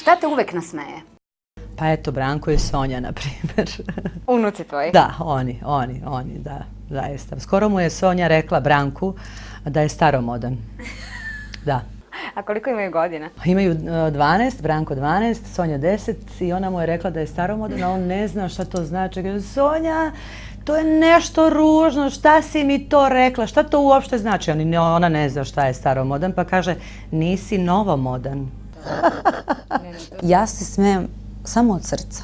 Šta te uvek nasmeje? Pa eto, Branko i Sonja, na primjer. Unuci tvoji? Da, oni, da, zaista. Skoro mu je Sonja rekla Branku da je staromodan. Da. A koliko imaju godina? Imaju 12, Branko 12, Sonja 10 i ona mu je rekla da je staromodan, a on ne zna šta to znači. Kaže, Sonja, to je nešto ružno, šta si mi to rekla, šta to uopšte znači? Ona ne zna šta je staromodan, pa kaže, nisi novomodan. Ja se smijem samo od srca.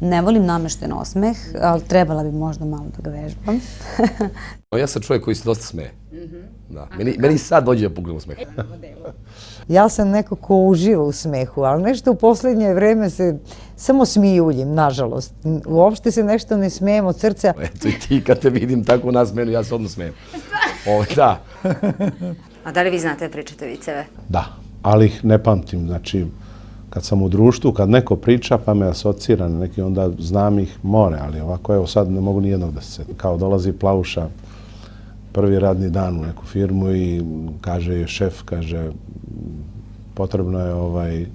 Ne volim namešten osmeh, ali trebala bi možda malo da ga vežbam. Ja sam čovjek koji se dosta smeje. Meni sad dođe da puknem u smeh. Ja sam neko ko uživa u smehu, ali nešto u poslednje vreme se samo smijuljim, nažalost. Uopšte se nešto ne smijem od srca. Eto i ti kad te vidim tako nasmejenu, ja se odmah smijem. Da. A da li vi znate da pričate viceve? Da, ali ih ne pamtim. Znači, kad sam u društvu, kad neko priča pa me asocira na neki, onda znam ih more, ali ovako, evo sad ne mogu nijednog da se... Kao dolazi Plavuša prvi radni dan u neku firmu i kaže šef, kaže, potrebno je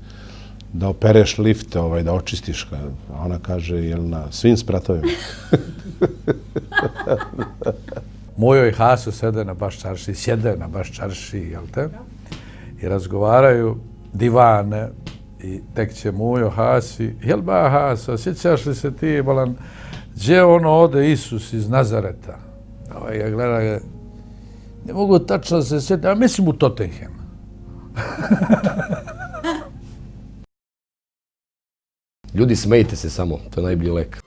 da opereš lifte, da očistiš. A ona kaže, jel na svim spratovima? Mujo i Haso sjede na baš čarši, jel te? I razgovaraju divane i tek će Mujo Hasi, jel ba Haso, sjećaš li se ti, bolan, gdje ono ode Isus iz Nazareta? Ovaj ga gleda, ne mogu tačno da se sjetiti, a mislim u Tottenham. Ljudi, smejte se samo, to je najbolji lek.